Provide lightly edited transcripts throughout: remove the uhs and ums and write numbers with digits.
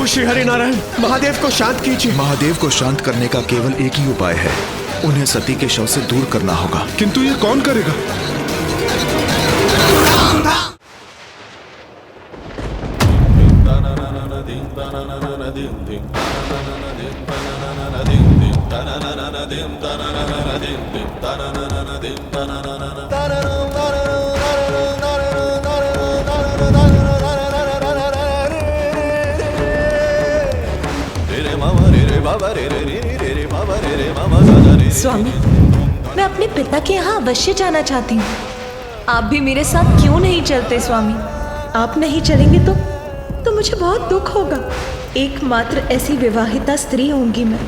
श्री हरि नारायण, महादेव को शांत कीजिए। महादेव को शांत करने का केवल एक ही उपाय है, उन्हें सती के शव से दूर करना होगा। किंतु ये कौन करेगा? स्वामी, मैं अपने पिता के यहाँ अवश्य जाना चाहती हूँ। आप भी मेरे साथ क्यों नहीं चलते स्वामी? आप नहीं चलेंगे तो मुझे बहुत दुख होगा। एकमात्र ऐसी विवाहिता स्त्री होंगी मैं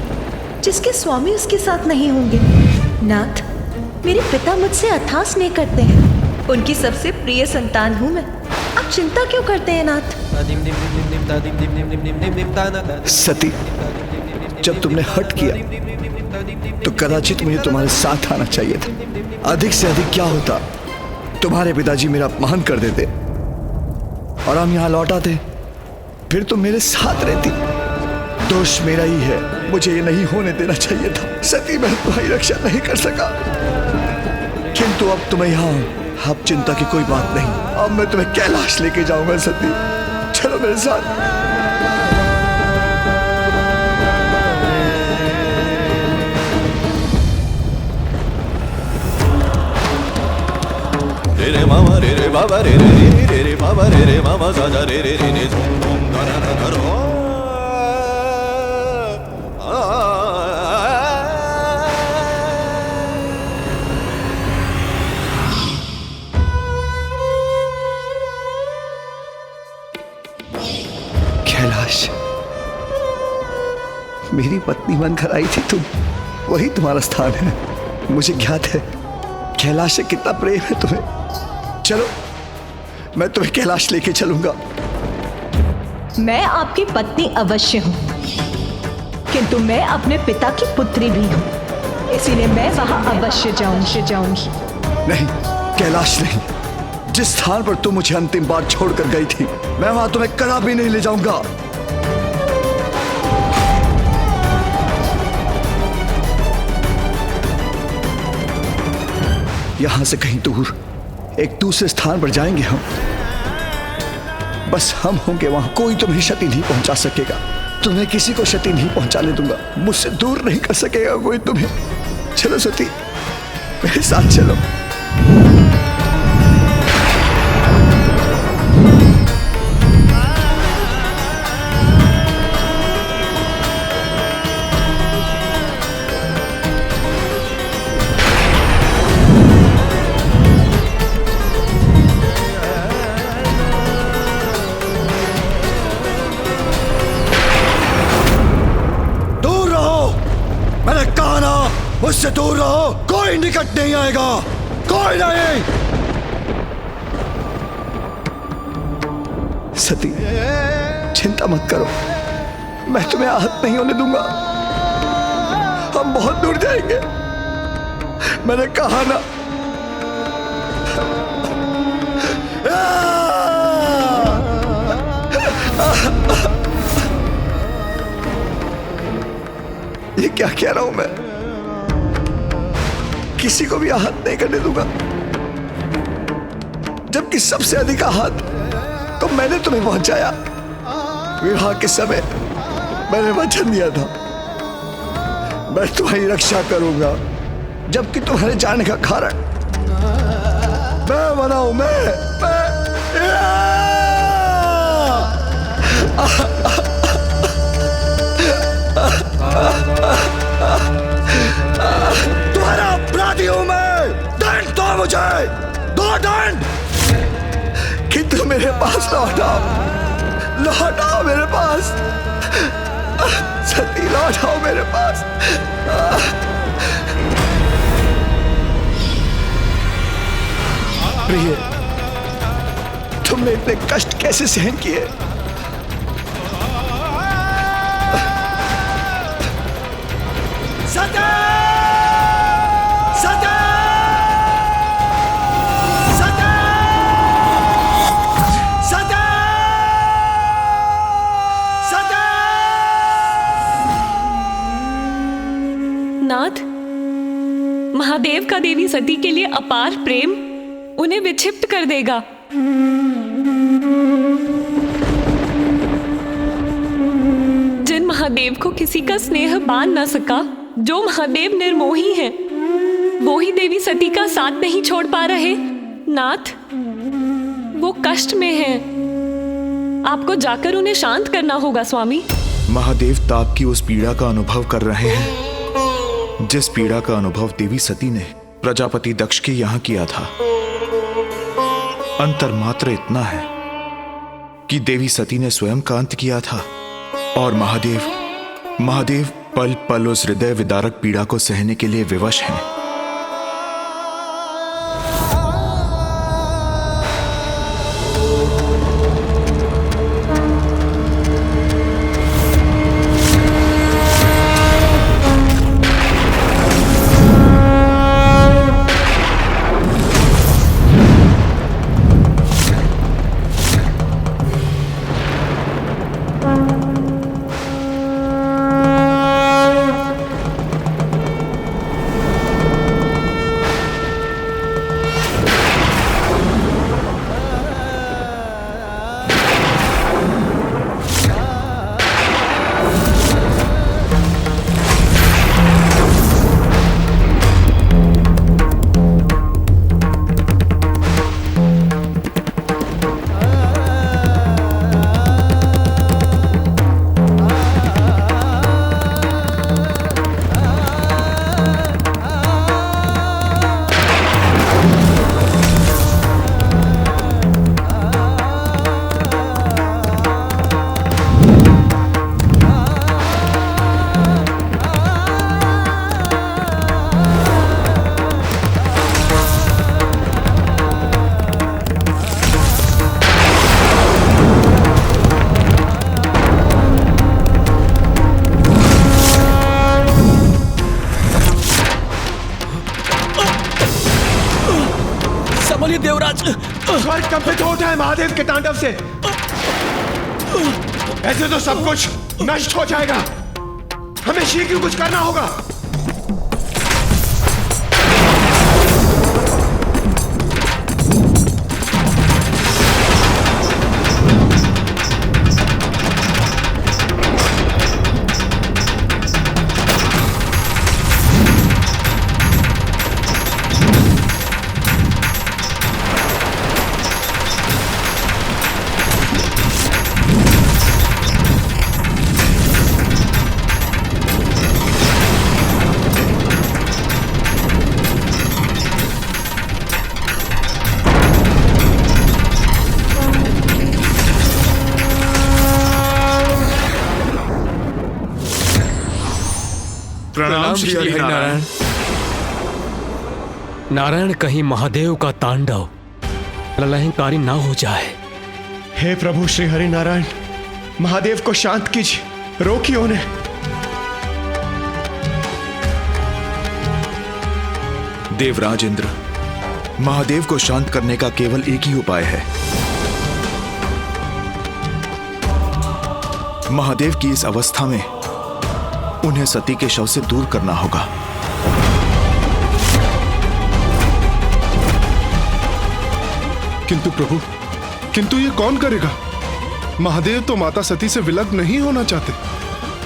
जिसके स्वामी उसके साथ नहीं होंगे। नाथ, मेरे पिता मुझसे अथाह स्नेह करते हैं, उनकी सबसे प्रिय संतान हूँ मैं। आप चिंता क्यों करते हैं नाथ? सती, जब तुमने हट किया तो कदाचित मुझे तुम्हारे साथ आना चाहिए था। अधिक से अधिक क्या होता, तुम्हारे पिताजी मेरा अपमान कर देते और हम यहाँ लौट आते, फिर तुम मेरे साथ रहती। दोष मेरा ही है, मुझे ये नहीं होने देना चाहिए था। सती, मैं तुम्हारी रक्षा नहीं कर सका, किंतु अब तुम्हें यहाँ, अब चिंता की कोई बात नहीं। अब मैं तुम्हें कैलाश लेके जाऊंगा। सती, चलो मेरे साथ। रे मामा रे रे बाबा रे रे रे रे रे बाबा रे रे मामा साजा रे रे रे रे झूम झूम धरा धरो। कैलाश, मेरी पत्नी बनकर आई थी तुम, वही तुम्हारा स्थान है। मुझे ज्ञात है कैलाश से कितना प्रेम है तुम्हें। चलो, मैं तुम्हें कैलाश लेके चलूंगा। मैं आपकी पत्नी अवश्य हूँ, किंतु मैं अपने पिता की पुत्री भी हूँ, इसीलिए मैं वहां अवश्य जाऊंगी। नहीं कैलाश नहीं, जिस स्थान पर तुम मुझे अंतिम बार छोड़कर गई थी, मैं वहां तुम्हें कदापि नहीं ले जाऊंगा। यहां से कहीं दूर एक दूसरे स्थान पर जाएंगे हम। बस हम होंगे वहां, कोई तुम्हें क्षति नहीं पहुंचा सकेगा। तुम्हें किसी को क्षति नहीं पहुंचाने दूंगा, मुझसे दूर नहीं कर सकेगा कोई तुम्हें। चलो सती, मेरे साथ चलो। मुझसे दूर रहो, कोई निकट नहीं आएगा, कोई नहीं। सती, चिंता मत करो, मैं तुम्हें आहत नहीं होने दूंगा। हम बहुत दूर जाएंगे, मैंने कहा ना। ये क्या कह रहा हूं मैं? किसी को भी आहत नहीं करने दूंगा, जबकि सबसे अधिक आहत तो मैंने तुम्हें पहुंचाया। विवाह के समय मैंने वचन दिया था, मैं तुम्हारी रक्षा करूंगा, जबकि तुम्हारे जाने का कारण मैं बनाऊं। तुम्हारा अपराधी हूं मैं, दंड दो मुझे, दो दंड। किंतु मेरे पास लौटाओ मेरे पास। सती, लौटाओ मेरे पास। प्रिय, तुमने इतने कष्ट कैसे सहन किए? सती! सती! सती! सती! सती! महादेव का देवी सती के लिए अपार प्रेम उन्हें विक्षिप्त कर देगा। जिन महादेव को किसी का स्नेह बांध न सका, जो महादेव निर्मोही हैं, वो ही देवी सती का साथ नहीं छोड़ पा रहे। नाथ, वो कष्ट में हैं। आपको जाकर उन्हें शांत करना होगा स्वामी। महादेव ताप की उस पीड़ा का अनुभव कर रहे हैं जिस पीड़ा का अनुभव देवी सती ने प्रजापति दक्ष के यहां किया था। अंतर मात्र इतना है कि देवी सती ने स्वयं का अंत किया था और महादेव पल पल उस हृदय विदारक पीड़ा को सहने के लिए विवश हैं। स्वर्ग कंपित होता है महादेव के तांडव से। ऐसे तो सब कुछ नष्ट हो जाएगा। हमें शीघ्र कुछ करना होगा। प्रणाम श्री हरिनारायण। नारायण, कहीं महादेव का तांडव प्रलयंकारी ना हो जाए। हे प्रभु श्री हरि नारायण, महादेव को शांत कीजिए, रोकिए उन्हें। देवराज इंद्र, महादेव को शांत करने का केवल एक ही उपाय है। महादेव की इस अवस्था में उन्हें सती के शव से दूर करना होगा। किंतु प्रभु, किंतु ये कौन करेगा? महादेव तो माता सती से विलग नहीं होना चाहते,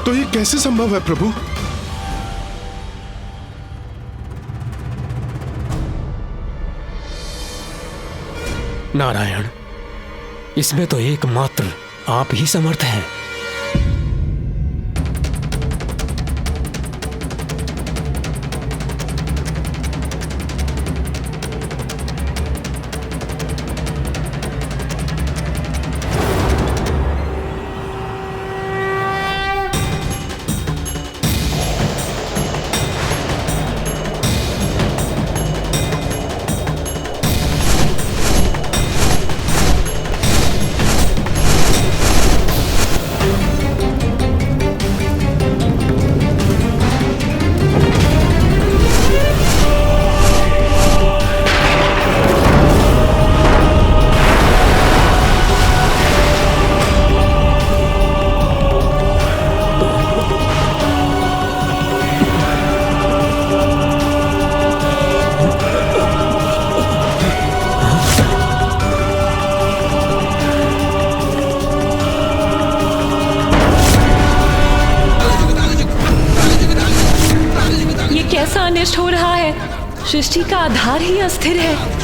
तो ये कैसे संभव है प्रभु? नारायण, इसमें तो एकमात्र आप ही समर्थ हैं। है। सृष्टि का आधार ही अस्थिर है।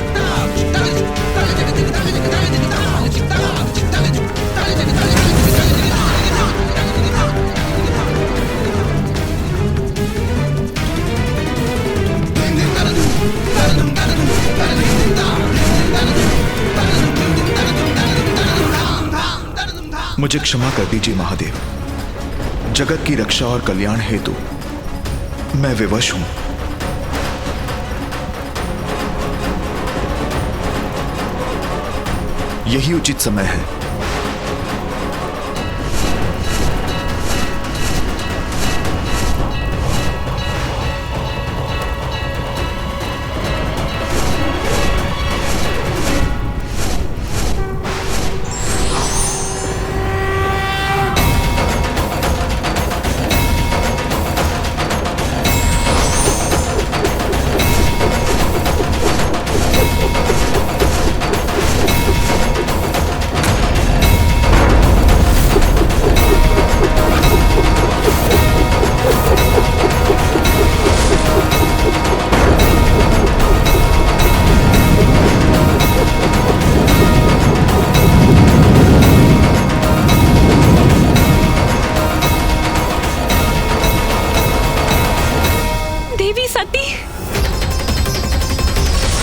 मुझे क्षमा कर दीजिए महादेव। जगत की रक्षा और कल्याण हेतु मैं विवश हूं। यही उचित समय है।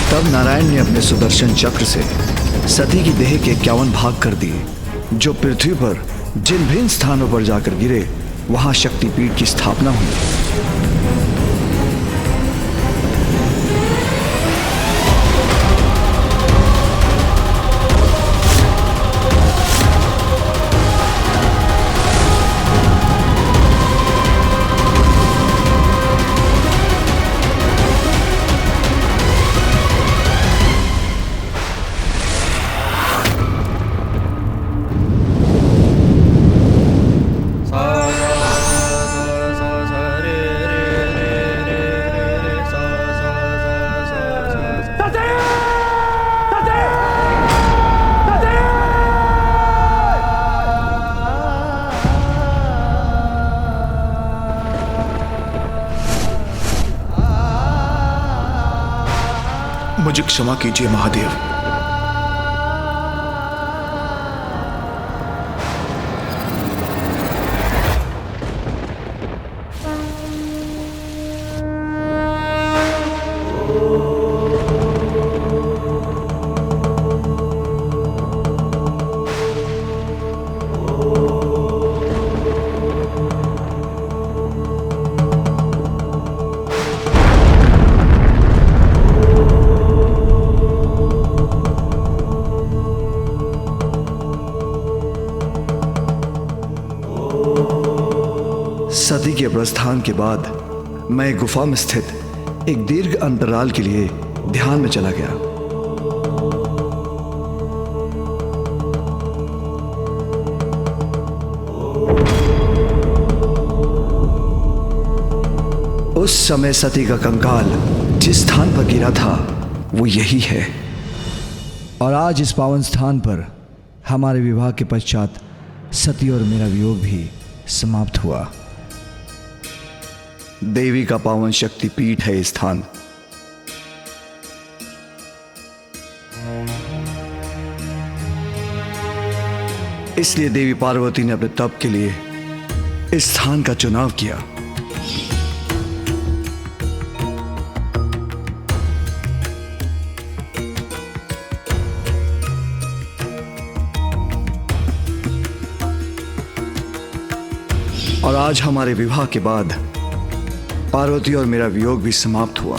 तब नारायण ने अपने सुदर्शन चक्र से सती की देह के 51 भाग कर दिए, जो पृथ्वी पर जिन भिन्न स्थानों पर जाकर गिरे वहां शक्तिपीठ की स्थापना हुई। मुझे क्षमा कीजिए महादेव। सती के प्रस्थान के बाद मैं एक गुफा में स्थित एक दीर्घ अंतराल के लिए ध्यान में चला गया। उस समय सती का कंकाल जिस स्थान पर गिरा था वो यही है, और आज इस पावन स्थान पर हमारे विवाह के पश्चात सती और मेरा वियोग भी समाप्त हुआ। देवी का पावन शक्ति पीठ है इस स्थान। इसलिए देवी पार्वती ने अपने तप के लिए इस स्थान का चुनाव किया। और आज हमारे विवाह के बाद पार्वती और मेरा वियोग भी समाप्त हुआ।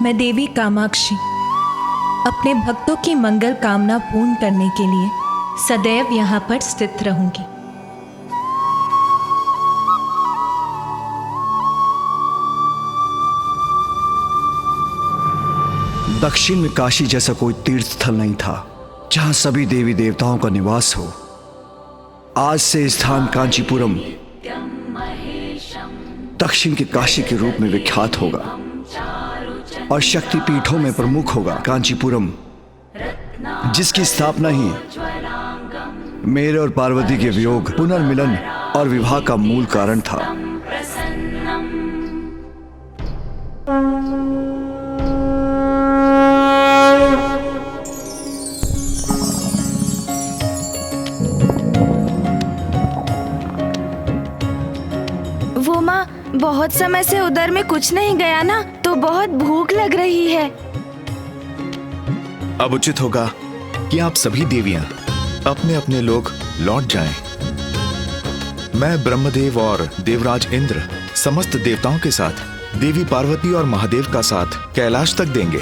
मैं देवी कामाक्षी अपने भक्तों की मंगल कामना पूर्ण करने के लिए सदैव यहाँ पर स्थित रहूंगी। दक्षिण में काशी जैसा कोई तीर्थ स्थल नहीं था जहां सभी देवी देवताओं का निवास हो। आज से स्थान कांचीपुरम दक्षिण के काशी के रूप में विख्यात होगा और शक्ति पीठों में प्रमुख होगा। कांचीपुरम जिसकी स्थापना ही मेरे और पार्वती के वियोग, पुनर्मिलन और विवाह का मूल कारण था। वो माँ, बहुत समय से उधर में कुछ नहीं गया ना, तो बहुत भूख लग रही है। अब उचित होगा कि आप सभी देवियां अपने अपने लोग लौट जाएं। मैं ब्रह्मदेव और देवराज इंद्र समस्त देवताओं के साथ देवी पार्वती और महादेव का साथ कैलाश तक देंगे।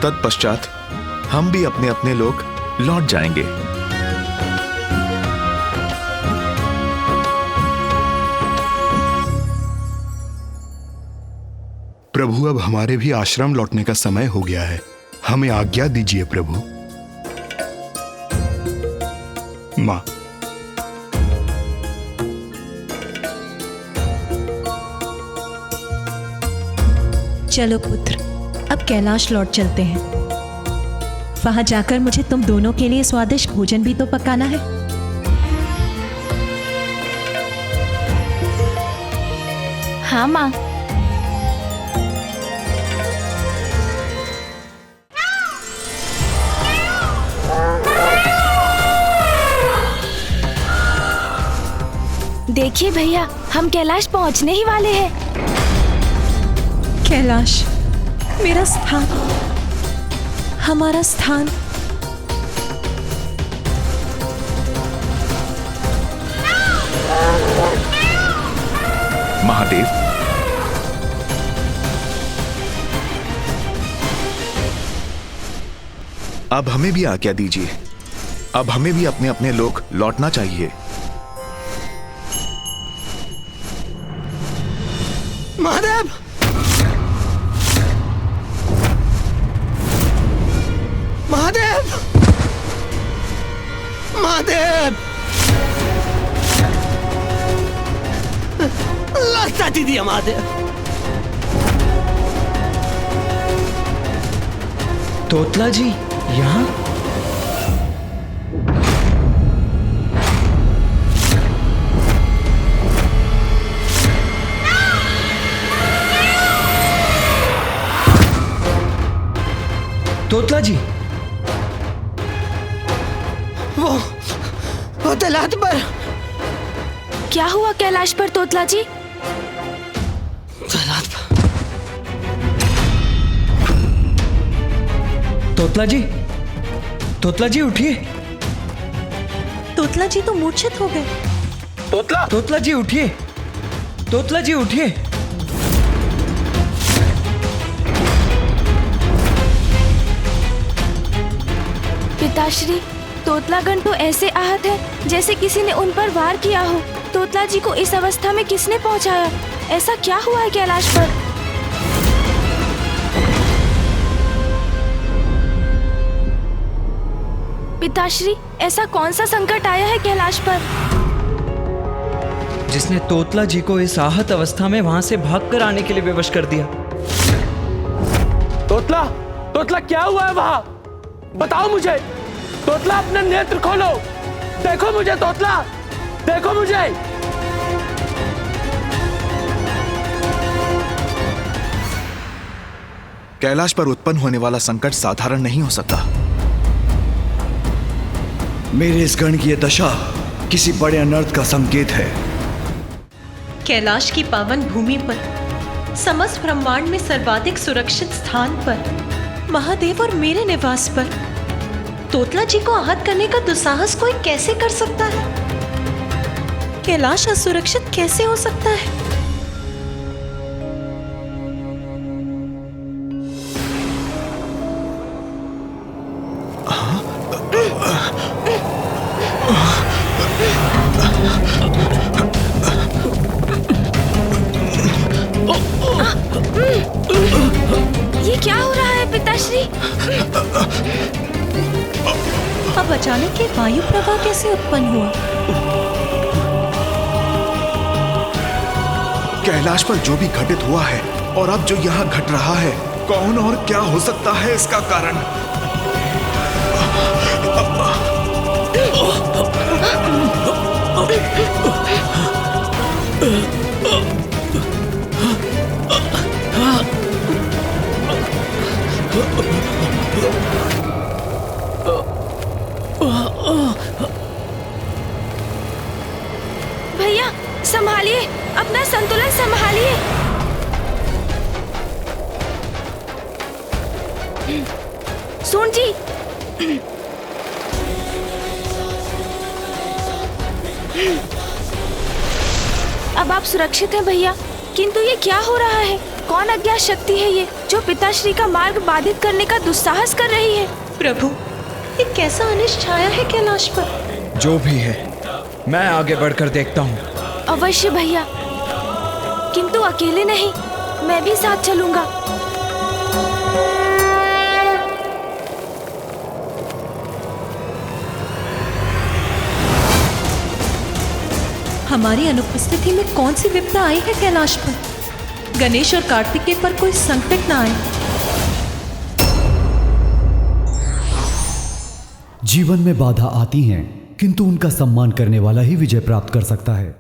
तत्पश्चात हम भी अपने अपने लोग लौट जाएंगे। प्रभु, अब हमारे भी आश्रम लौटने का समय हो गया है। हमें आज्ञा दीजिए प्रभु। माँ, चलो पुत्र, अब कैलाश लौट चलते हैं। वहां जाकर मुझे तुम दोनों के लिए स्वादिष्ट भोजन भी तो पकाना है। हाँ माँ। देखिए भैया, हम कैलाश पहुंचने ही वाले हैं। कैलाश, मेरा स्थान, हमारा स्थान। महादेव, अब हमें भी आज्ञा दीजिए। अब हमें भी अपने अपने लोग लौटना चाहिए। महादेव! महादेव! महादेव! लगता दीदी महादेव। तोतला जी यहाँ? तोतला जी, वो तलात पर। क्या हुआ कैलाश पर तोतला जी? तलात पर। तोतला जी, तोतला जी उठिए। तोतला जी तो मूर्छित हो गए। तोतला जी उठिए। तोतला जी उठिए। पिताश्री, तोतलागण तो ऐसे आहत है जैसे किसी ने उन पर वार किया हो। तोतला जी को इस अवस्था में किसने पहुंचाया? ऐसा क्या हुआ है कैलाश पर? पिताश्री, ऐसा कौन सा संकट आया है कैलाश पर जिसने तोतला जी को इस आहत अवस्था में वहां से भागकर आने के लिए विवश कर दिया? तोतला क्या हुआ है वहाँ? बताओ मुझे। तोतला, अपना नेत्र खोलो। देखो मुझे तोतला, देखो मुझे। कैलाश पर उत्पन्न होने वाला संकट साधारण नहीं हो सकता। मेरे इस गण की यह दशा किसी बड़े अनर्थ का संकेत है। कैलाश की पावन भूमि पर, समस्त ब्रह्मांड में सर्वाधिक सुरक्षित स्थान पर, महादेव और मेरे निवास पर तोतला जी को आहत करने का दुस्साहस कोई कैसे कर सकता है? कैलाश असुरक्षित कैसे हो सकता है? ये क्या हो रहा है पिताश्री? अब अचानक ये वायु प्रवाह कैसे उत्पन्न हुआ? कैलाश पर जो भी घटित हुआ है और अब जो यहाँ घट रहा है, कौन और क्या हो सकता है इसका कारण? भैया संभालिए, अपना संतुलन संभालिए। सुन जी, अब आप सुरक्षित हैं भैया, किंतु ये क्या हो रहा है? कौन अज्ञात शक्ति है ये जो पिताश्री का मार्ग बाधित करने का दुस्साहस कर रही है? प्रभु, ये कैसा अनिष्ट छाया है कैलाश पर? जो भी है, मैं आगे बढ़कर देखता हूँ। अवश्य भैया, किंतु अकेले नहीं, मैं भी साथ चलूंगा। हमारी अनुपस्थिति में कौन सी विपदा आई है कैलाश पर? गणेश और कार्तिकेय पर कोई संकट ना आए। जीवन में बाधा आती हैं, किंतु उनका सम्मान करने वाला ही विजय प्राप्त कर सकता है।